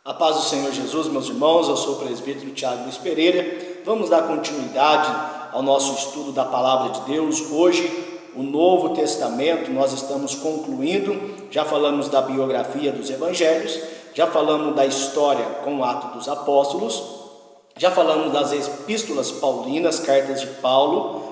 A paz do Senhor Jesus, meus irmãos, eu sou o presbítero Tiago Luiz Pereira. Vamos dar continuidade ao nosso estudo da Palavra de Deus. Hoje, o Novo Testamento, nós estamos concluindo. Já falamos da biografia dos Evangelhos, já falamos da história com o Ato dos Apóstolos, já falamos das epístolas paulinas, cartas de Paulo,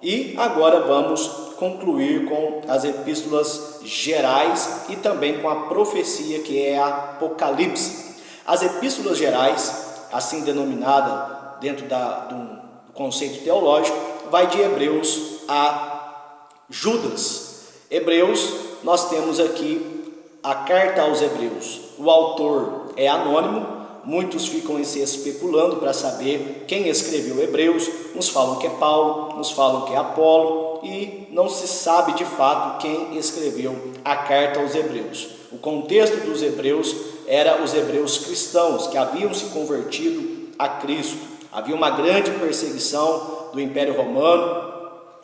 e agora vamos concluir com as epístolas gerais e também com a profecia que é Apocalipse. As epístolas gerais, assim denominada dentro do conceito teológico, vai de Hebreus a Judas. Hebreus, nós temos aqui a carta aos Hebreus. O autor é anônimo, muitos ficam se especulando para saber quem escreveu Hebreus. Uns falam que é Paulo, uns falam que é Apolo, e não se sabe de fato quem escreveu a carta aos Hebreus. O contexto dos Hebreus era os hebreus cristãos que haviam se convertido a Cristo. Havia uma grande perseguição do Império Romano,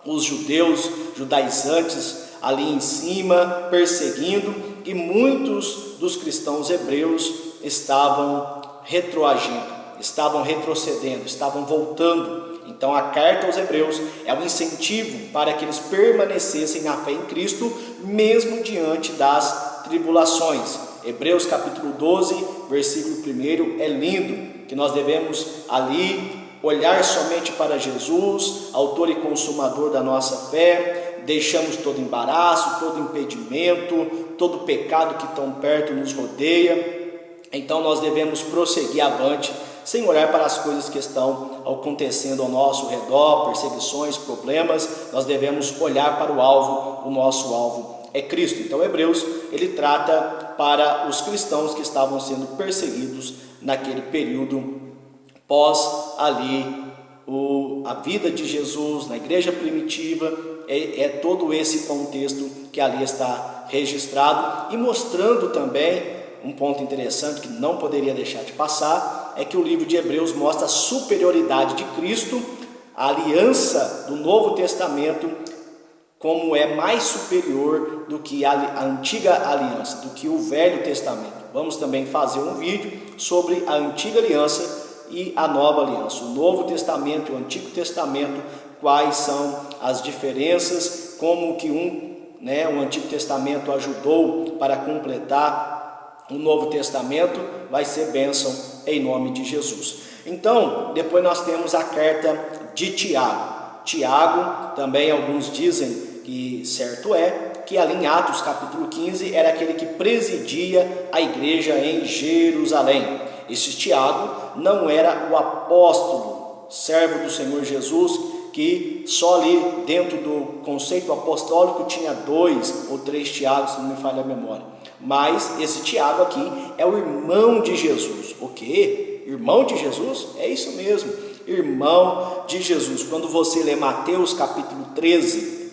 os judeus, judaizantes ali em cima, perseguindo, e muitos dos cristãos hebreus estavam retroagindo, estavam retrocedendo, estavam voltando. Então a carta aos Hebreus é um incentivo para que eles permanecessem na fé em Cristo, mesmo diante das tribulações. Hebreus capítulo 12, versículo 1 é lindo, que nós devemos ali olhar somente para Jesus, autor e consumador da nossa fé. Deixamos todo embaraço, todo impedimento, todo pecado que tão perto nos rodeia. Então nós devemos prosseguir avante, sem olhar para as coisas que estão acontecendo ao nosso redor, perseguições, problemas. Nós devemos olhar para o alvo. O nosso alvo é Cristo. Então Hebreus, ele trata para os cristãos que estavam sendo perseguidos naquele período pós ali a vida de Jesus na igreja primitiva. É todo esse contexto que ali está registrado, e mostrando também um ponto interessante que não poderia deixar de passar, é que o livro de Hebreus mostra a superioridade de Cristo, a aliança do Novo Testamento, como é mais superior do que a antiga aliança, do que o Velho Testamento. Vamos também fazer um vídeo sobre a antiga aliança e a nova aliança, o Novo Testamento e o Antigo Testamento, quais são as diferenças, como que o Antigo Testamento ajudou para completar o Novo Testamento. Vai ser bênção em nome de Jesus. Então, depois nós temos a carta de Tiago. Tiago, também alguns dizem que certo é, que ali em Atos capítulo 15 era aquele que presidia a igreja em Jerusalém. Esse Tiago não era o apóstolo, servo do Senhor Jesus, que só ali dentro do conceito apostólico tinha 2 ou 3 Tiagos, se não me falha a memória. Mas esse Tiago aqui é o irmão de Jesus. O quê? Irmão de Jesus? É isso mesmo, irmão de Jesus. Quando você lê Mateus capítulo 13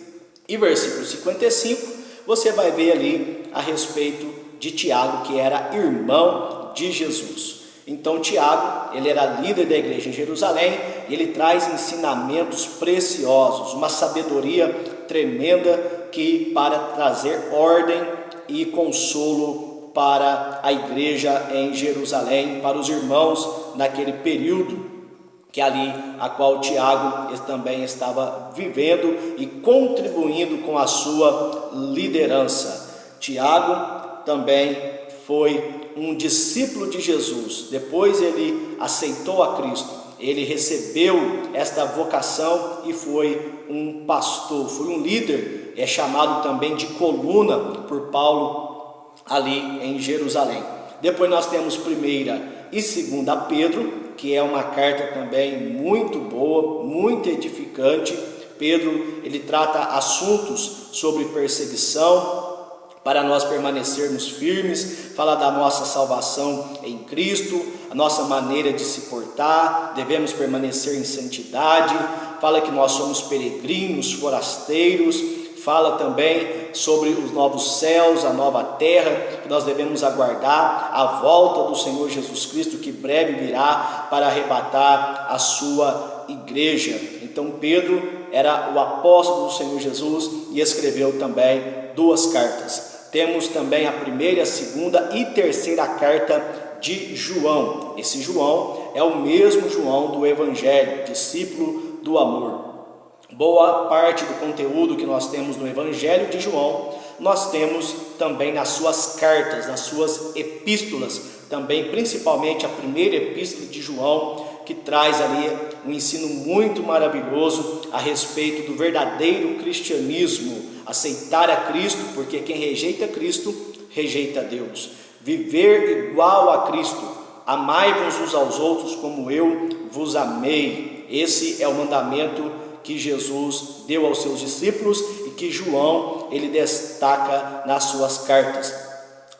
e versículo 55, você vai ver ali a respeito de Tiago, que era irmão de Jesus. Então Tiago, ele era líder da igreja em Jerusalém, e ele traz ensinamentos preciosos, uma sabedoria tremenda para trazer ordem e consolo para a igreja em Jerusalém, para os irmãos naquele período que ali a qual Tiago também estava vivendo e contribuindo com a sua liderança. Tiago também foi um discípulo de Jesus. Depois ele aceitou a Cristo, ele recebeu esta vocação e foi um pastor, foi um líder, é chamado também de coluna por Paulo ali em Jerusalém. Depois nós temos 1ª e 2ª Pedro, que é uma carta também muito boa, muito edificante. Pedro, ele trata assuntos sobre perseguição, para nós permanecermos firmes, fala da nossa salvação em Cristo, a nossa maneira de se portar, devemos permanecer em santidade, fala que nós somos peregrinos, forasteiros, fala também sobre os novos céus, a nova terra, que nós devemos aguardar a volta do Senhor Jesus Cristo, que breve virá para arrebatar a sua igreja. Então Pedro era o apóstolo do Senhor Jesus e escreveu também 2 cartas. Temos também a 1ª, 2ª e 3ª carta de João. Esse João é o mesmo João do Evangelho, discípulo do amor. Boa parte do conteúdo que nós temos no Evangelho de João, nós temos também nas suas cartas, nas suas epístolas, também principalmente a primeira epístola de João, que traz ali um ensino muito maravilhoso a respeito do verdadeiro cristianismo, aceitar a Cristo, porque quem rejeita Cristo, rejeita Deus. Viver igual a Cristo, amai-vos uns aos outros como eu vos amei. Esse é o mandamento que Jesus deu aos seus discípulos e que João ele destaca nas suas cartas.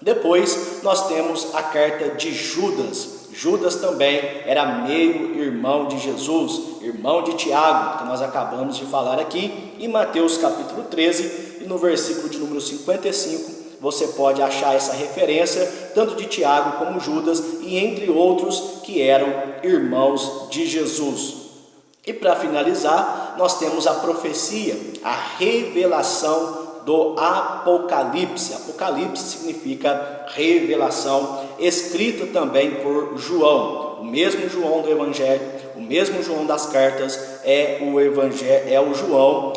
Depois nós temos a carta de Judas. Judas também era meio irmão de Jesus, irmão de Tiago, que nós acabamos de falar aqui em Mateus capítulo 13 e no versículo de número 55 você pode achar essa referência tanto de Tiago como Judas e entre outros que eram irmãos de Jesus. E para finalizar, nós temos a profecia, a revelação do Apocalipse. Apocalipse significa revelação, escrita também por João. O mesmo João do Evangelho, o mesmo João das cartas é o João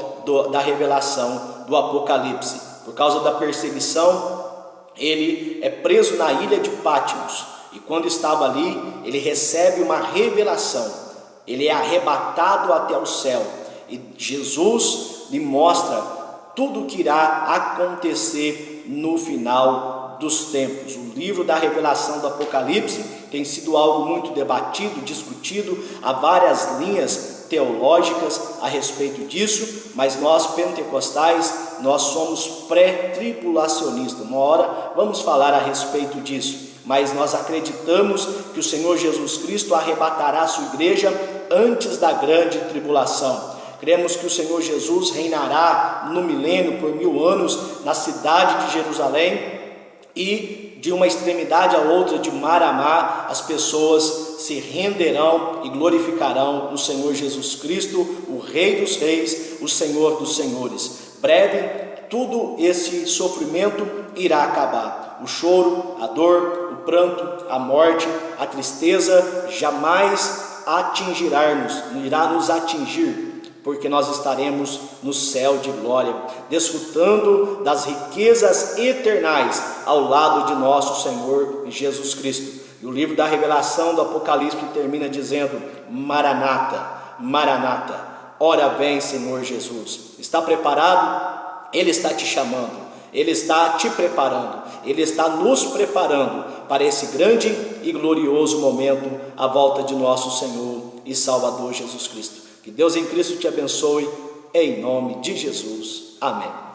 da revelação do Apocalipse. Por causa da perseguição, ele é preso na ilha de Patmos. E quando estava ali, ele recebe uma revelação. Ele é arrebatado até o céu. E Jesus lhe mostra tudo o que irá acontecer no final dos tempos. O livro da revelação do Apocalipse tem sido algo muito debatido, discutido, há várias linhas teológicas a respeito disso, mas nós pentecostais, nós somos pré-tribulacionistas. Uma hora vamos falar a respeito disso, mas nós acreditamos que o Senhor Jesus Cristo arrebatará a sua igreja antes da grande tribulação. Cremos que o Senhor Jesus reinará no milênio por 1000 anos na cidade de Jerusalém e de uma extremidade a outra, de mar a mar, as pessoas se renderão e glorificarão o Senhor Jesus Cristo, o Rei dos Reis, o Senhor dos Senhores. Breve, tudo esse sofrimento irá acabar. O choro, a dor, o pranto, a morte, a tristeza jamais irá nos atingir, porque nós estaremos no céu de glória, desfrutando das riquezas eternais ao lado de nosso Senhor Jesus Cristo. E o livro da revelação do Apocalipse termina dizendo: Maranata, Maranata, ora vem Senhor Jesus. Está preparado? Ele está te chamando, Ele está te preparando, Ele está nos preparando para esse grande e glorioso momento, a volta de nosso Senhor e Salvador Jesus Cristo. Que Deus em Cristo te abençoe, em nome de Jesus. Amém.